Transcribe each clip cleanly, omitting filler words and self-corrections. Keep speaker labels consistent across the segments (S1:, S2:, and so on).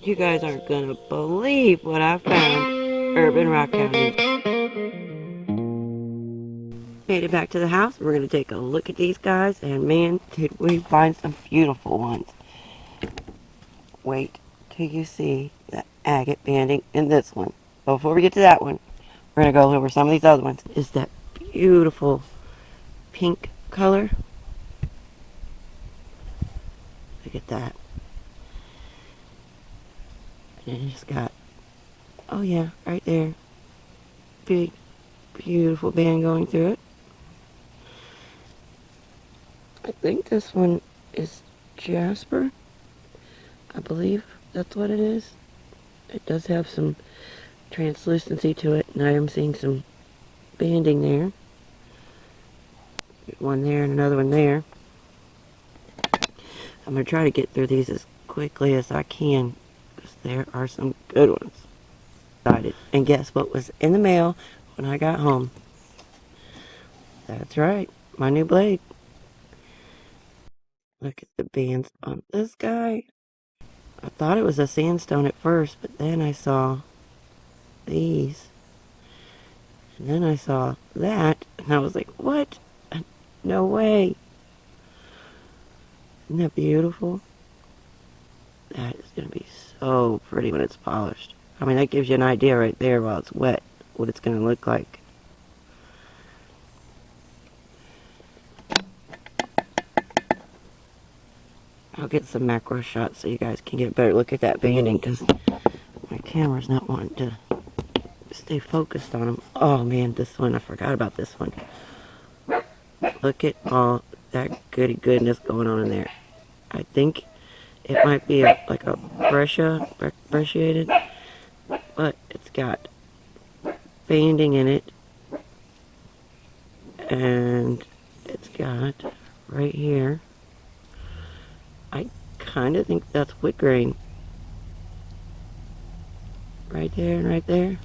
S1: You guys aren't gonna believe what I found. Urban Rockhounding. Made it back to the house. We're gonna take a look at these guys, and man, did we find some beautiful ones. Wait till you see the agate banding in this one. But before we get to that one, we're gonna go over some of these other ones. Is that beautiful pink color? Look at that. And it's got, oh yeah, right there. Big, beautiful band going through it. I think this one is Jasper. I believe that's what it is. It does have some translucency to it, and I am seeing some banding there. One there and another one there. I'm going to try to get through these as quickly as I can, because there are some good ones. And guess what was in the mail when I got home? That's right, my new blade. Look at the bands on this guy. I thought it was a sandstone at first, but then I saw these. And then I saw that, and I was like, what? No way. Isn't that beautiful? That is going to be so pretty when it's polished. I mean, that gives you an idea right there while it's wet, what it's going to look like. I'll get some macro shots so you guys can get a better look at that banding, because my camera's not wanting to stay focused on them. Oh man, this one, I forgot about this one. Look at all that goody goodness going on in there. I think it might be like a brecciated, but it's got banding in it, and it's got right here, I kind of think that's wood grain. Right there and right there.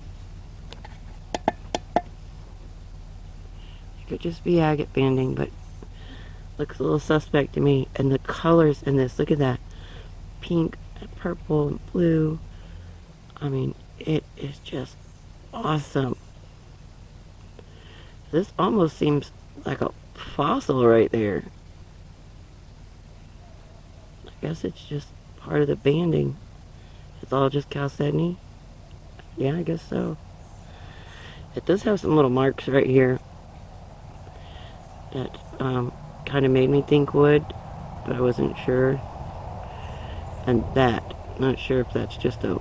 S1: It could just be agate banding, but looks a little suspect to me. And the colors in this, look at that. Pink and purple and blue. I mean, it is just awesome. This almost seems like a fossil right there. I guess it's just part of the banding. It's all just chalcedony. Yeah, I guess so. It does have some little marks right here that kind of made me think wood, but I wasn't sure. And that, not sure if that's just a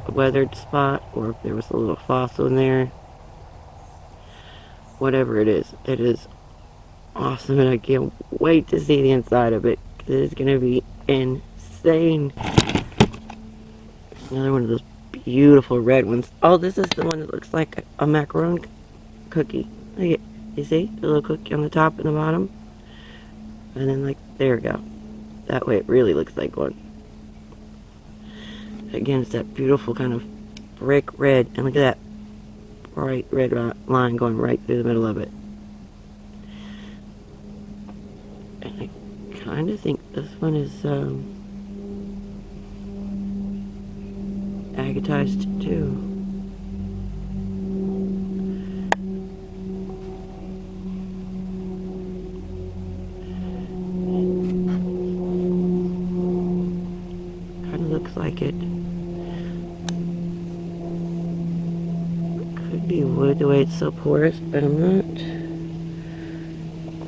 S1: weathered spot or if there was a little fossil in there. Whatever it is awesome, and I can't wait to see the inside of it. It is going to be insane. Another one of those beautiful red ones. Oh, this is the one that looks like a macaron cookie. Look at, you see the little cookie on the top and the bottom, and then like there we go. That way it really looks like one. Again, it's that beautiful kind of brick red, and look at that bright red line going right through the middle of it. And I kind of think this one is Agatized too. Kind of looks like it could be wood the way it's so porous, but I'm not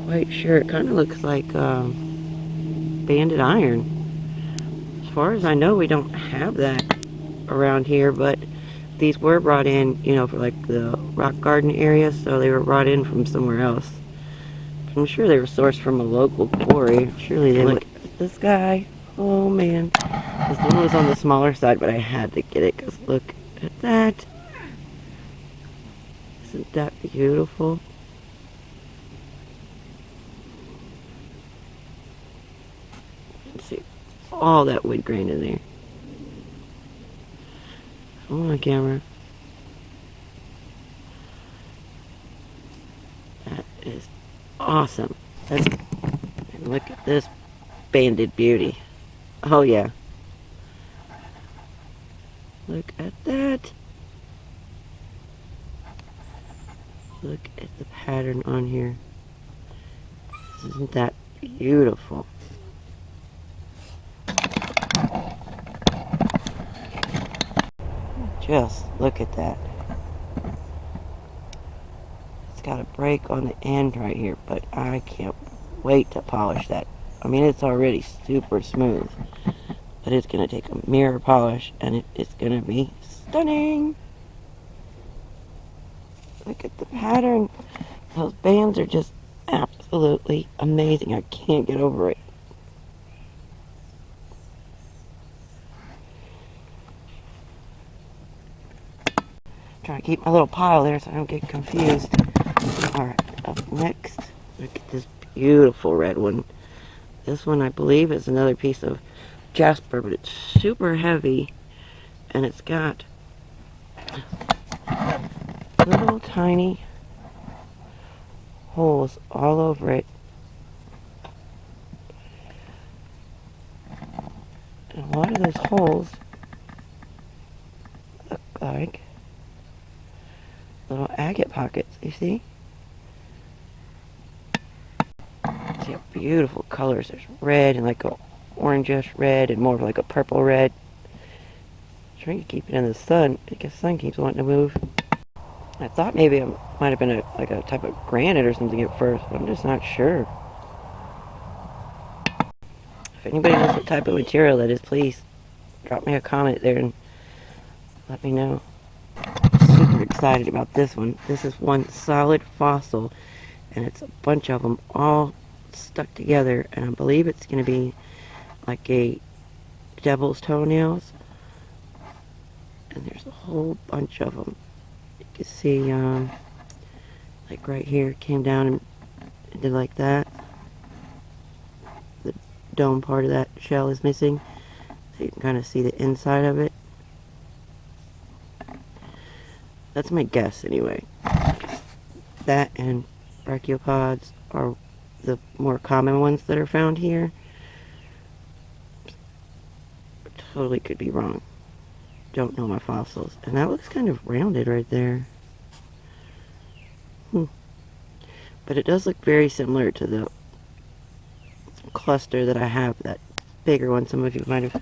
S1: quite sure. It kind of looks like banded iron. As far as I know, we don't have that around here, but these were brought in, you know, for like the rock garden area, so they were brought in from somewhere else. I'm sure they were sourced from a local quarry. Surely they would. This guy, oh man, this one was on the smaller side, but I had to get it because look at that. Isn't that beautiful? Let's see, all that wood grain in there. Come on, camera. That is awesome. And look at this banded beauty. Oh yeah. Look at that. Look at the pattern on here. Isn't that beautiful? Just look at that. It's got a break on the end right here, but I can't wait to polish that. I mean, it's already super smooth, but it's going to take a mirror polish, and it's going to be stunning. Look at the pattern. Those bands are just absolutely amazing. I can't get over it. Trying to keep my little pile there so I don't get confused. Alright, up next, look at this beautiful red one. This one, I believe, is another piece of Jasper, but it's super heavy, and it's got little tiny holes all over it. And a lot of those holes look like little agate pockets, you see? See how beautiful colors. There's red and like a orangish red and more of like a purple red. Trying to keep it in the sun. I guess the sun keeps wanting to move. I thought maybe it might have been like a type of granite or something at first, but I'm just not sure. If anybody knows what type of material that is, please drop me a comment there and let me know. Super excited about this one. This is one solid fossil, and it's a bunch of them all stuck together, and I believe it's going to be like a devil's toenails, and there's a whole bunch of them. You can see like right here, it came down and did like that. The dome part of that shell is missing, so you can kind of see the inside of it. That's my guess anyway. That and brachiopods are the more common ones that are found here. Totally could be wrong. Don't know my fossils. And that looks kind of rounded right there. But it does look very similar to the cluster that I have, that bigger one. Some of you might have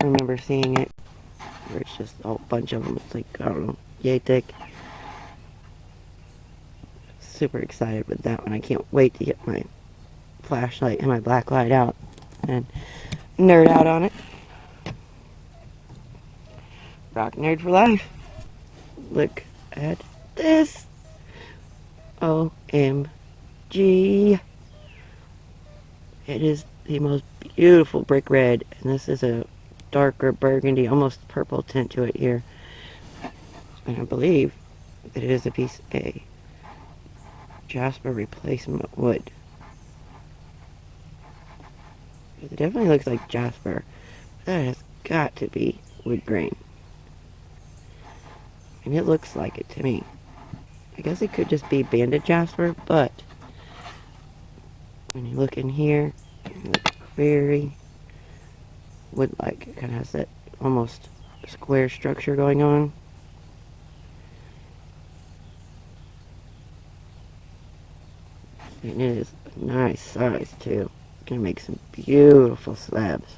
S1: remember seeing it, where it's just a whole bunch of them. It's like, I don't know, yay thick. Super excited with that one. I can't wait to get my flashlight and my black light out and nerd out on it. Rock nerd for life. Look at this. OMG. It is the most beautiful brick red, and this is a darker burgundy, almost purple tint to it here. And I believe that it is a piece A. Jasper replacement wood. It definitely looks like Jasper. That has got to be wood grain. And it looks like it to me. I guess it could just be banded Jasper, but when you look in here, it looks very wood-like. It kind of has that almost square structure going on. And it is a nice size too. It's gonna make some beautiful slabs.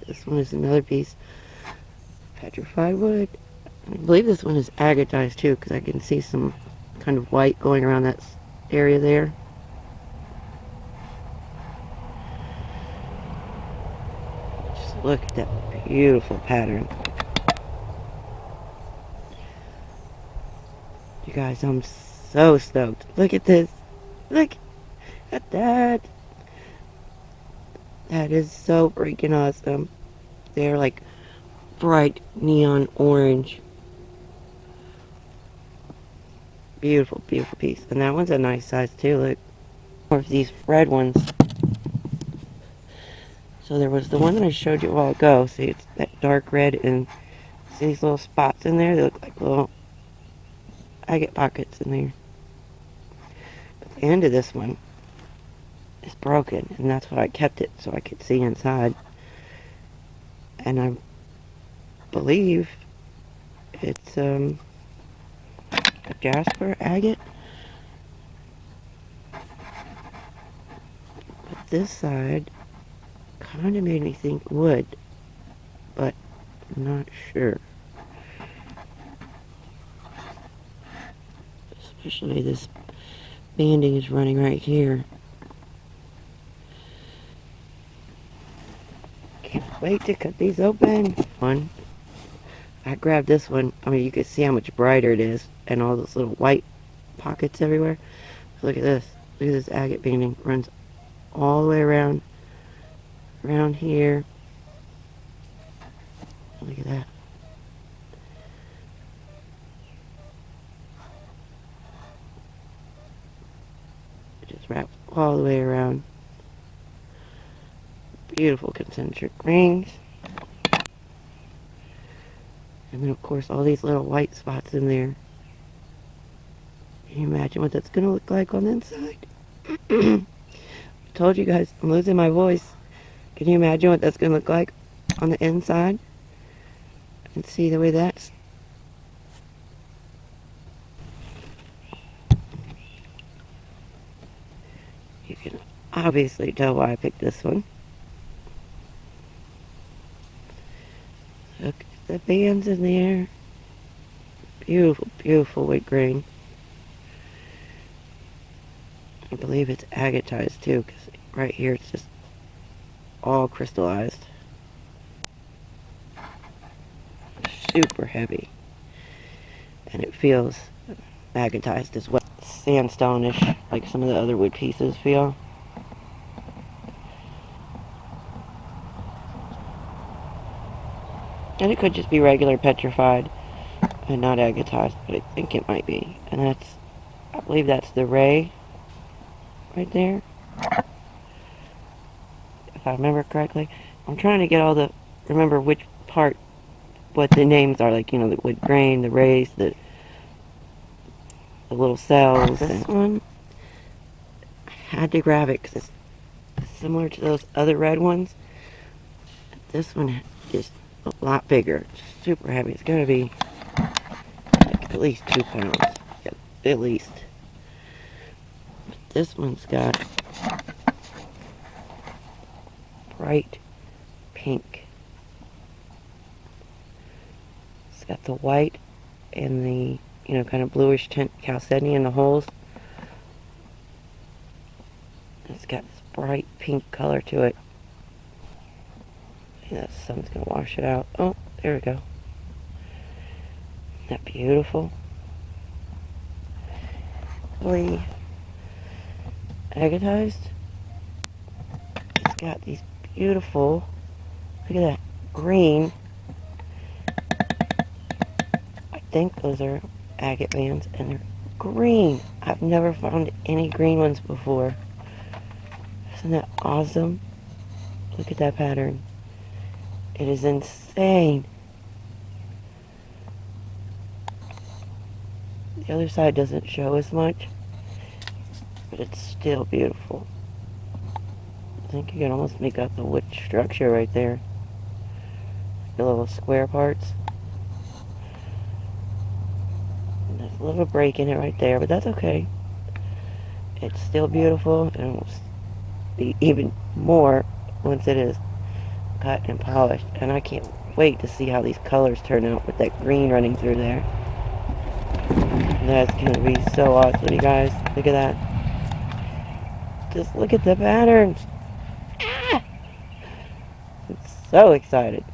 S1: This one is another piece petrified wood. I believe this one is agatized too, because I can see some kind of white going around that area there. Just look at that beautiful pattern. You guys, I'm so stoked. Look at this. Look at that. That is so freaking awesome. They're like bright neon orange. Beautiful, beautiful piece. And that one's a nice size too. Look. More of these red ones. So there was the one that I showed you a while ago. See, it's that dark red, and see these little spots in there? They look like little agate pockets in there. But the end of this one is broken, and that's why I kept it, so I could see inside. And I believe it's a Jasper agate. But this side kind of made me think wood, but I'm not sure. Especially this banding is running right here. Can't wait to cut these open. I grabbed this one. I mean, you can see how much brighter it is, and all those little white pockets everywhere. Look at this. Look at this agate banding. Runs all the way around here. Look at that. It just wraps all the way around. Beautiful concentric rings. And then, of course, all these little white spots in there. Can you imagine what that's going to look like on the inside? I told you guys, I'm losing my voice. Can you imagine what that's going to look like on the inside? And see the way that's... You can obviously tell why I picked this one. Look at the bands in there. Beautiful, beautiful wood grain. I believe it's agatized too, because right here it's just all crystallized. Super heavy. And it feels agatized as well. Sandstone-ish, like some of the other wood pieces feel. And it could just be regular petrified and not agatized, but I think it might be. And that's, I believe that's the ray right there, if I remember correctly. I'm trying to get all the, remember which part, what the names are, like, you know, the wood grain, the rays, the little cells. This one, I had to grab it because it's similar to those other red ones. This one is a lot bigger, super heavy. It's going to be like at least 2 pounds, at least. But this one's got bright pink. It's got the white and the, you know, kind of bluish tint chalcedony in the holes. It's got this bright pink color to it. Yeah, the sun's gonna wash it out. Oh, there we go. Isn't that beautiful? Really agatized. It's got these beautiful, look at that, green. I think those are agate bands, and they're green. I've never found any green ones before. Isn't that awesome? Look at that pattern. It is insane. The other side doesn't show as much, but it's still beautiful. I think you can almost make out the wood structure right there. The little square parts. And there's a little break in it right there, but that's okay. It's still beautiful, and it will be even more once it is cut and polished. And I can't wait to see how these colors turn out with that green running through there. That's going to be so awesome, you guys. Look at that. Just look at the patterns. Ah! I'm so excited.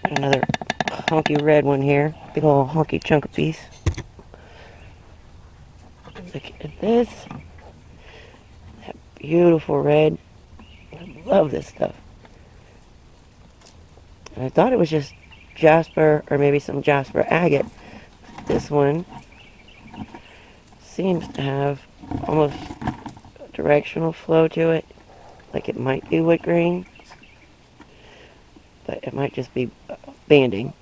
S1: Another honky red one here. Big old honky chunk of piece. Look at this. That beautiful red. I love this stuff. And I thought it was just Jasper, or maybe some Jasper agate. This one seems to have almost a directional flow to it, like it might be wood grain, but it might just be banding.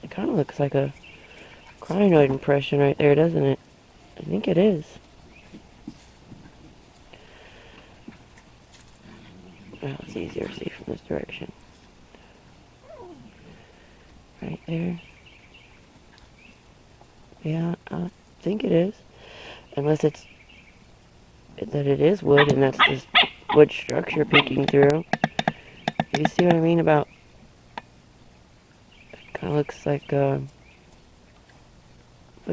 S1: It kind of looks like a crinoid impression right there, doesn't it? I think it is. Well, it's easier to see from this direction. right there. Yeah, I think it is. Unless it's that it is wood and that's this wood structure peeking through. You see what I mean about, it kind of looks like wood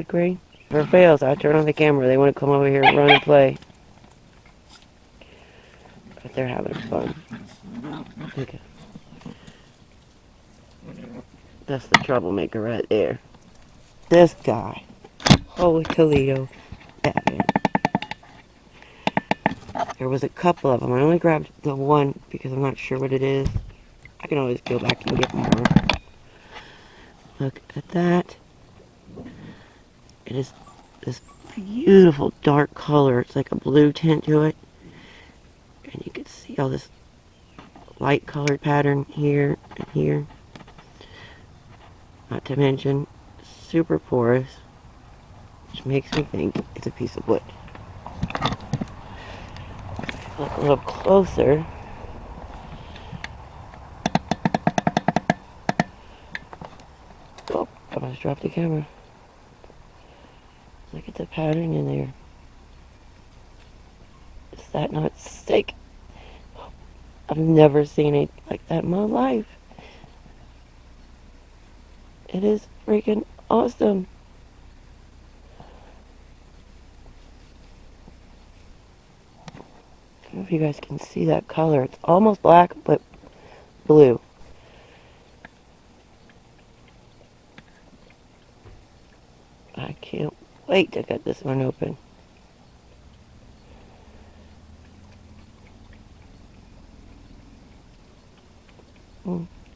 S1: grain. If it fails, I turn on the camera. They want to come over here and run and play. But they're having fun. Okay. That's the troublemaker right there. This guy. Holy Toledo. Batman. There was a couple of them. I only grabbed the one because I'm not sure what it is. I can always go back and get more. Look at that. It is this beautiful dark color. It's like a blue tint to it. And you can see all this light colored pattern here and here. Not to mention, super porous, which makes me think it's a piece of wood. Look a little closer. Oh, I almost dropped the camera. Look at the pattern in there. Is that not sick? I've never seen it like that in my life. It is freaking awesome. I don't know if you guys can see that color. It's almost black, but blue. I can't wait to cut this one open.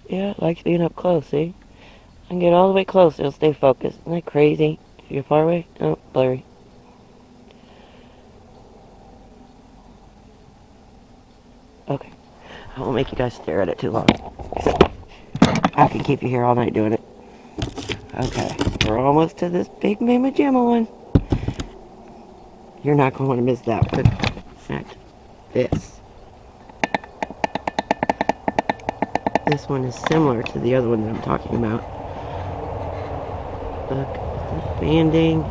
S1: Yeah, it likes being up close, see? I can get all the way close, it'll stay focused. Isn't that crazy? If you're far away, oh, blurry. Okay. I won't make you guys stare at it too long. I can keep you here all night doing it. Okay, we're almost to this big mama jamma one. You're not going to want to miss that one. In fact, this. This one is similar to the other one that I'm talking about. Look at the banding.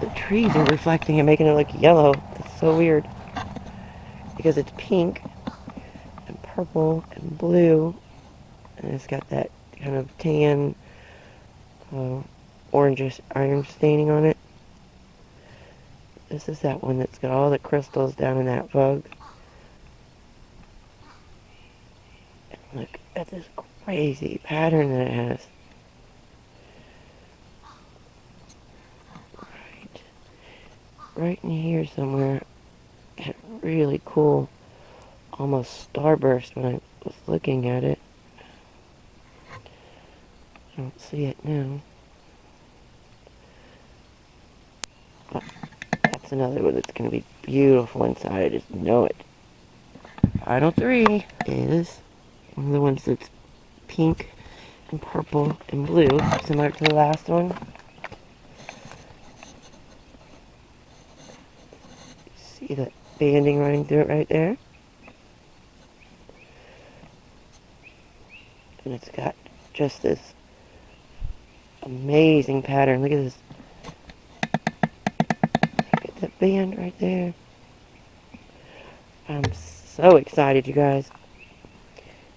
S1: The trees are reflecting and making it look yellow. That's so weird. Because it's pink and purple and blue. And it's got that kind of tan, orangish iron staining on it. This is that one that's got all the crystals down in that bug. And look at this crazy pattern that it has. Right in here somewhere. Had really cool, almost starburst when I was looking at it. I don't see it now. But that's another one that's going to be beautiful inside. I just know it. Final 3 is one of the ones that's pink and purple and blue, similar to the last one. See that banding running through it right there? And it's got just this amazing pattern. Look at this. Look at that band right there. I'm so excited, you guys.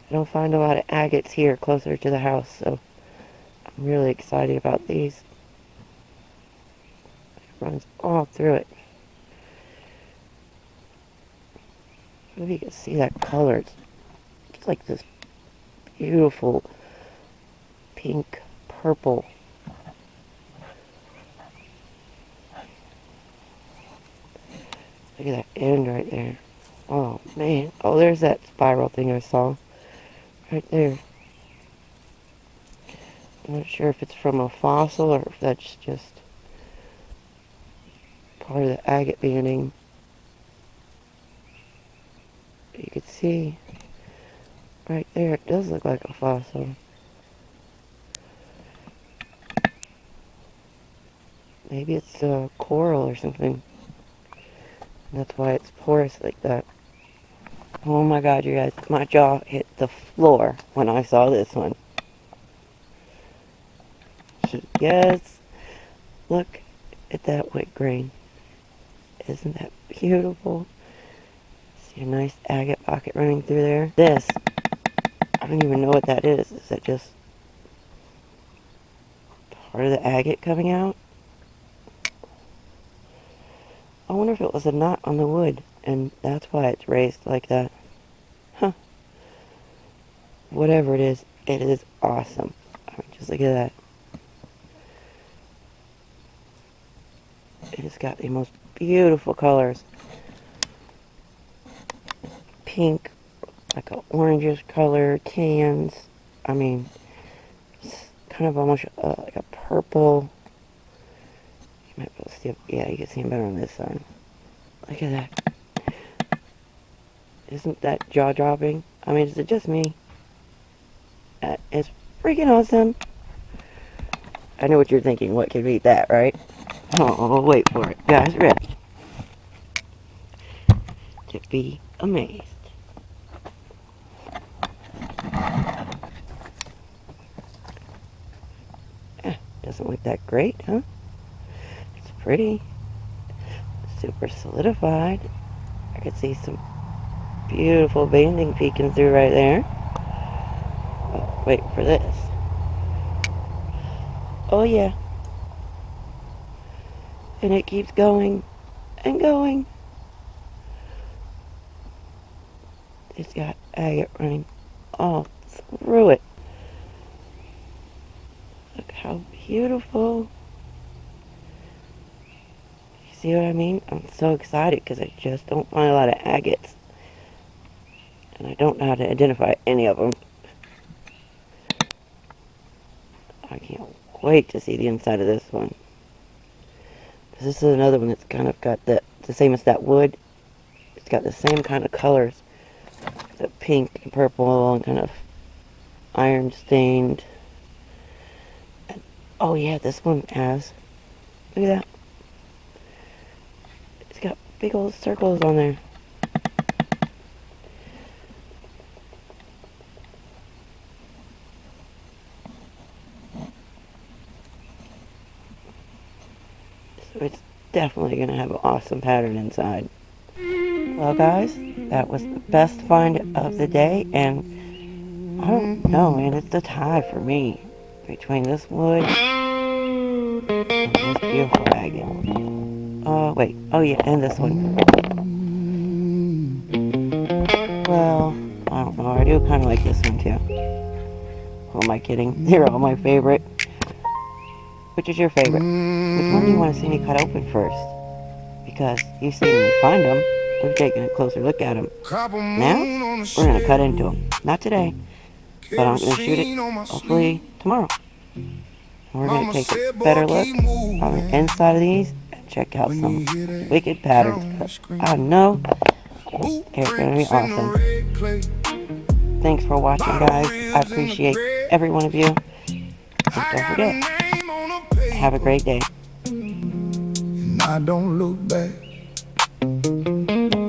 S1: I don't find a lot of agates here closer to the house, so I'm really excited about these. It runs all through it. Maybe you can see that color. It's like this beautiful pink purple. Look at that end right there. Oh man. Oh, there's that spiral thing I saw. Right there. I'm not sure if it's from a fossil or if that's just part of the agate banding. But you can see right there, it does look like a fossil. Maybe it's a coral or something. And that's why it's porous like that. Oh my God, you guys, my jaw hit the floor when I saw this one. Yes, look at that wood grain. Isn't that beautiful? See a nice agate pocket running through there. This, I don't even know what that is. Is that just part of the agate coming out? I wonder if it was a knot on the wood, and that's why it's raised like that. Huh. Whatever it is awesome. I mean, just look at that. It has got the most beautiful colors. Pink, like an orangish color, tans. I mean, it's kind of almost like a purple. You might be able to see it. Yeah, you can see them better on this side. Look at that. Isn't that jaw-dropping? I mean, is it just me? It's freaking awesome. I know what you're thinking. What could beat that, right? Oh, wait for it. Guys, ready to be amazed. Doesn't look that great, huh? It's pretty. Super solidified. I could see some beautiful banding peeking through right there. Oh, wait for this. Oh yeah. And it keeps going and going. It's got agate running all through it. Look how beautiful. You see what I mean? I'm so excited because I just don't find a lot of agates. And I don't know how to identify any of them. I can't wait to see the inside of this one. This is another one that's kind of got the same as that wood. It's got the same kind of colors. The pink and purple and kind of iron stained. And, oh yeah, this one has, look at that. It's got big old circles on there. So it's definitely going to have an awesome pattern inside. Well guys, that was the best find of the day, and I don't know, man, it's a tie for me between this wood and this beautiful agate. Oh wait, oh yeah, and this one. Well, I don't know, I do kind of like this one too. Who am I kidding? They're all my favorite. Which is your favorite? Which one do you want to see me cut open first? Because you've seen me find them. We've taken a closer look at them. Now, we're going to cut into them. Not today, but I'm going to shoot it hopefully tomorrow. And we're going to take a better look on the inside of these and check out some wicked patterns. I know it's going to be awesome. Thanks for watching, guys. I appreciate every one of you. And don't forget, have a great day.
S2: And I don't look back.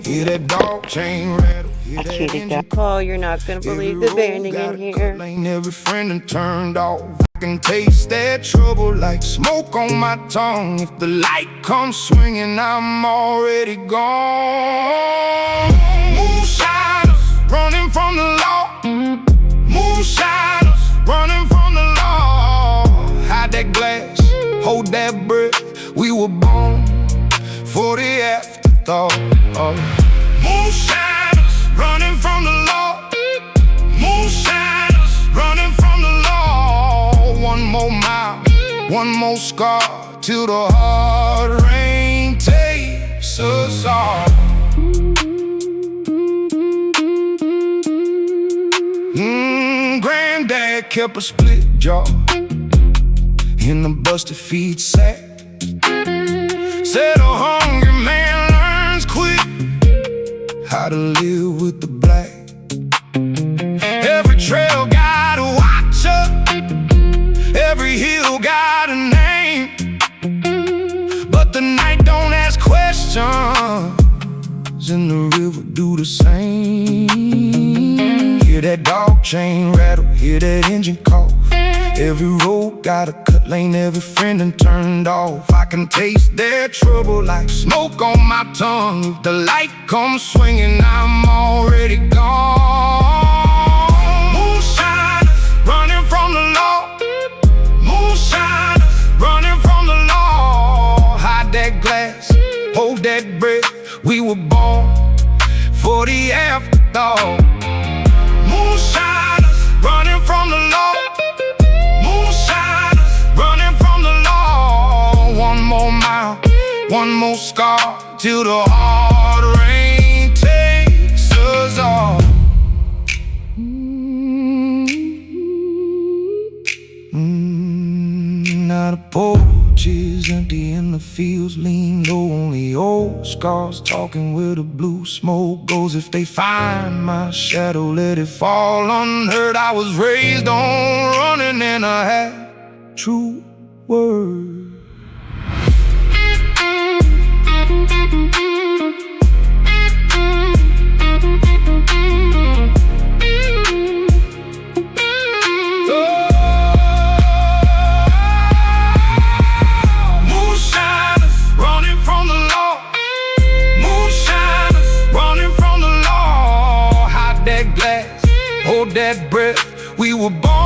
S2: Hear that dog chain rattle.
S1: I cheated that. Oh, you're not gonna believe the banding in here.
S2: Ain't every friend and turned off. I can taste that trouble like smoke on my tongue. If the light comes swinging, I'm already gone. Moonshiners running from the law. Moonshiners running from the law. Hide that glass, hold that breath. We were born for the afterthought. Moonshiners running from the law. Moonshiners running from the law. One more mile, one more scar, till the hard rain takes us all. Granddad kept a split jaw in a busted feed sack. Said a hungry man learns quick how to live with the black. Every trail got a watcher, every hill got a name, but the night don't ask questions, waves in the river do the same. Hear that dog chain rattle, hear that engine cough. Every road got a cut lane, every friend done turned off. I can taste their trouble like smoke on my tongue. If the light comes swinging, I'm already gone. Moonshine, running from the law. Moonshine, running from the law. Hide that glass, hold that breath. We were born for the afterthought. Moonshine, running from the law. Moonshine, running from the law. One more mile, one more scar, till the hard rain takes us all. Now the porch is empty and the fields lean low. Only old scars talking where the blue smoke goes. If they find my shadow, let it fall unheard. I was raised on running and I have true words. Hold that breath, we were born